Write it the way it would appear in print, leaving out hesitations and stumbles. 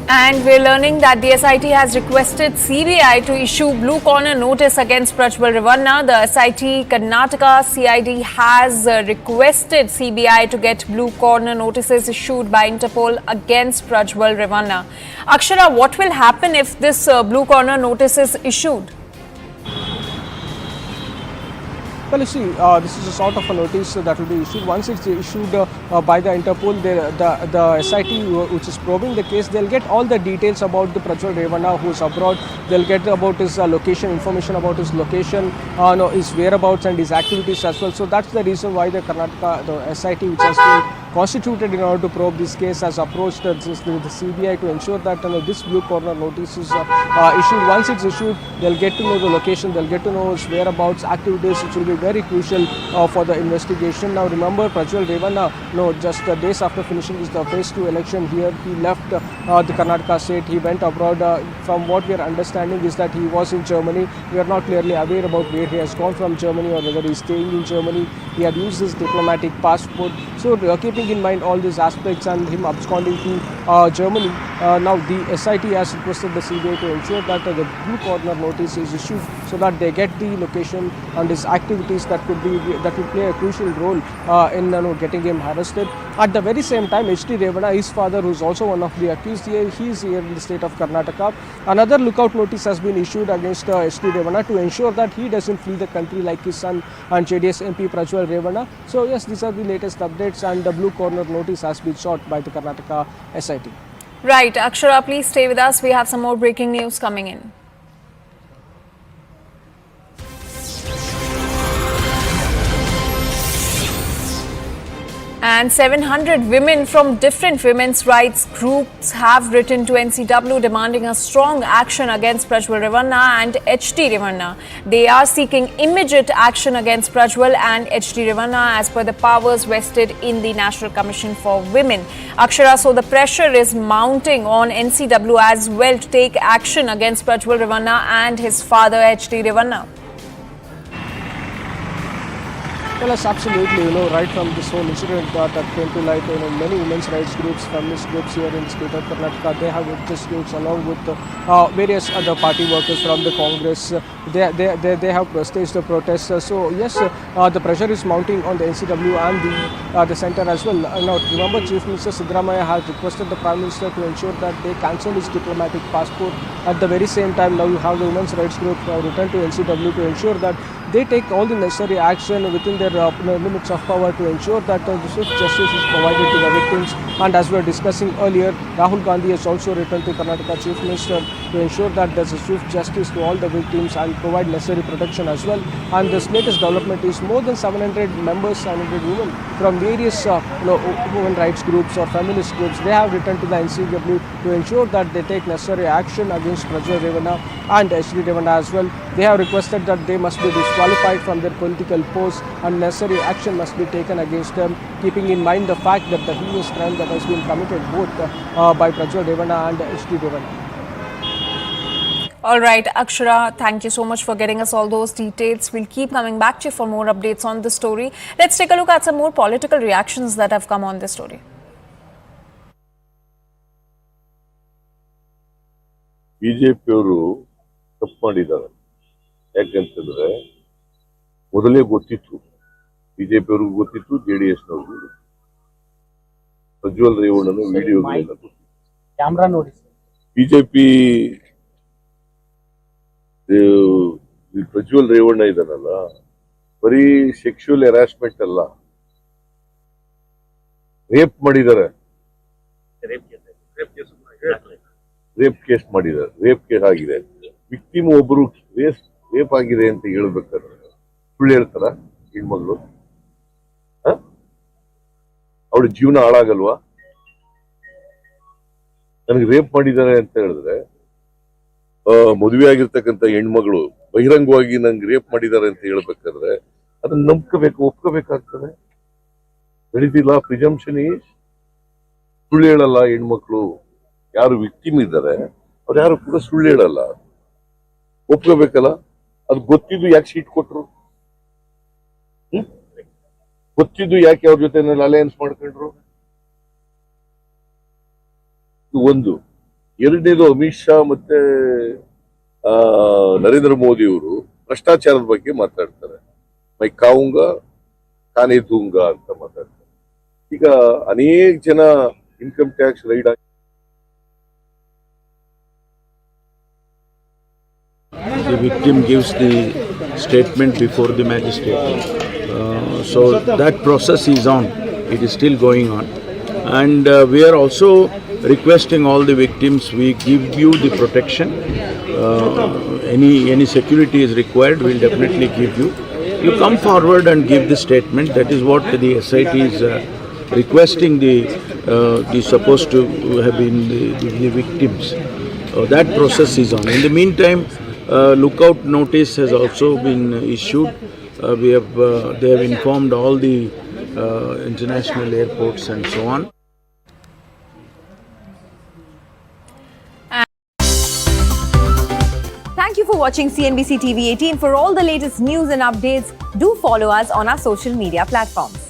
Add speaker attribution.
Speaker 1: And we're learning that the SIT has requested CBI to issue blue corner notice against Prajwal Revanna. The SIT Karnataka CID has requested CBI to get blue corner notices issued by Interpol against Prajwal Revanna. Akshara, what will happen if this blue corner notice is issued?
Speaker 2: Well, you see, this is a sort of a notice that will be issued. Once it's issued by the Interpol, the SIT which is probing the case, they'll get all the details about the Prajwal Revanna who's abroad. They'll get about his location, information about his location, his whereabouts and his activities as well. So that's the reason why the Karnataka, the SIT which has been constituted in order to probe this case, has approached the CBI to ensure that this blue corner notice is issued. Once it's issued, they'll get to know the location, they'll get to know his whereabouts, activities, which will be very crucial for the investigation. Now remember, Prajwal Revanna, just days after finishing his phase 2 election here, he left the Karnataka state. He went abroad. From what we are understanding is that he was in Germany. We are not clearly aware about where he has gone from Germany or whether he is staying in Germany. He had used his diplomatic passport. So keeping in mind all these aspects and him absconding to Germany, now the SIT has requested the CBI to ensure that the blue corner notice is issued so that they get the location and his activities that will play a crucial role in getting him arrested. At the very same time, H.D. Revanna, his father, who is also one of the accused here, he is here in the state of Karnataka. Another lookout notice has been issued against H.D. Revanna to ensure that he doesn't flee the country like his son and JDS MP Prajwal Revanna. So yes, these are the latest updates, and the blue corner notice has been sought by the Karnataka SIT.
Speaker 1: Right, Akshara, please stay with us. We have some more breaking news coming in. And 700 women from different women's rights groups have written to NCW demanding a strong action against Prajwal Revanna and H.D. Revanna. They are seeking immediate action against Prajwal and H.D. Revanna as per the powers vested in the National Commission for Women. Akshara, so the pressure is mounting on NCW as well to take action against Prajwal Revanna and his father H.D. Revanna.
Speaker 2: Well, yes, absolutely. Right from this whole incident that came to light, many women's rights groups, feminist groups here in the state of Karnataka, they have witnessed groups along with various other party workers from the Congress. They have staged the protests. So yes, the pressure is mounting on the NCW and the centre as well. Now remember, Chief Minister Siddaramaiah has requested the Prime Minister to ensure that they cancel his diplomatic passport. At the very same time, now you have the women's rights group returned to NCW to ensure that they take all the necessary action within their limits of power to ensure that the swift justice is provided to the victims. And as we were discussing earlier, Rahul Gandhi has also returned to Karnataka Chief Minister to ensure that there is a swift justice to all the victims and provide necessary protection as well. And this latest development is more than 700 members, 700 women from various women rights groups or feminist groups. They have returned to the NCW to ensure that they take necessary action against Prajwal Revanna and H.D. Revanna as well. They have requested that they must be disqualified from their political posts and necessary action must be taken against them, keeping in mind the fact that the heinous crime that has been committed both by Prajwal Revanna and H.D. Revanna.
Speaker 1: All right, Akshara, thank you so much for getting us all those details. We'll keep coming back to you for more updates on the story. Let's take a look at some more political reactions that have come on this story.
Speaker 3: ಬಿಜೆಪಿಯವರು ತಪ್ಪು ಮಾಡಿದ್ದಾರೆ. ಯಾಕಂತಂದ್ರೆ ಮೊದಲೇ ಗೊತ್ತಿತ್ತು, ಬಿಜೆಪಿಯವ್ರಿಗೂ ಗೊತ್ತಿತ್ತು, ಜೆಡಿಎಸ್ನವ್ರಿಗೂ Prajwal ರೇವಣ್ಣನ ವಿಡಿಯೋಗಳೆಲ್ಲ BJP Prajwal Revanna ಇದಾನಲ್ಲ, ಬರೀ sexual harassment ಅಲ್ಲ, rape ಮಾಡಿದ್ದಾರೆ, ರೇಪ್ ಕೇಸ್ ಮಾಡಿದ್ದಾರೆ, ರೇಪ್ ಕೇಸ್ ಆಗಿದೆ. ವಿಕ್ಟಿಮ್ ಒಬ್ರು ರೇಪ್ ಆಗಿದೆ ಅಂತ ಹೇಳ್ಬೇಕಾದ್ರೆ ಸುಳ್ಳು ಹೇಳ್ತಾರ ಹೆಣ್ಮಗಳು? ಅವಳ ಜೀವನ ಹಾಳಾಗಲ್ವಾ? ನನಗೆ ರೇಪ್ ಮಾಡಿದ್ದಾರೆ ಅಂತ ಹೇಳಿದ್ರೆ, ಮದುವೆ ಆಗಿರ್ತಕ್ಕಂಥ ಹೆಣ್ಮಗಳು ಬಹಿರಂಗವಾಗಿ ನಂಗೆ ರೇಪ್ ಮಾಡಿದ್ದಾರೆ ಅಂತ ಹೇಳ್ಬೇಕಾದ್ರೆ ಅದನ್ನ ನಂಬ್ಕೋಬೇಕು, ಒಪ್ಕೋಬೇಕಾಗ್ತದೆ. ನಡೀತಿಲ್ಲ. ಪ್ರಿಜಂಪ್ಷನ್ ಈಸ್ ಸುಳ್ಳು ಹೇಳಲ್ಲ ಹೆಣ್ಮಕ್ಳು. ಯಾರು ವಿಕ್ಟಿಮ್ ಇದ್ದಾರೆ ಅವ್ರು ಯಾರು ಕೂಡ ಸುಳ್ಳು ಹೇಳಲ್ಲ, ಒಪ್ಕೋಬೇಕಲ್ಲ. ಅದು ಗೊತ್ತಿದ್ದು ಯಾಕೆ ಸೀಟ್ ಕೊಟ್ರು? ಗೊತ್ತಿದ್ದು ಯಾಕೆ ಅವ್ರ ಜೊತೆ ಅಲಯನ್ಸ್ ಮಾಡ್ಕೊಂಡ್ರು? ಒಂದು ಎರಡನೇದು ಅಮಿತ್ ಶಾ ಮತ್ತೆ ನರೇಂದ್ರ ಮೋದಿ ಅವರು ಭ್ರಷ್ಟಾಚಾರದ ಬಗ್ಗೆ ಮಾತಾಡ್ತಾರೆ. ಮೈ ಕಾವುಂಗ ಕಾನೇ ದೂಂಗ ಅಂತ ಮಾತಾಡ್ತಾರೆ. ಈಗ ಅನೇಕ ಜನ ಇನ್ಕಮ್ ಟ್ಯಾಕ್ಸ್ ರೈಡ್ ಆಗಿ
Speaker 4: the victim gives the statement before the magistrate. So that process is on. It is still going on. And we are also requesting all the victims, we give you the protection. Any security is required, we'll definitely give you. You come forward and give the statement. That is what the SIT is requesting the supposed to have been the victims. That process is on. In the meantime, lookout notice has also been issued. They have informed all the international airports and so on.
Speaker 1: Thank you for watching CNBC TV 18. For all the latest news and updates, do follow us on our social media platforms.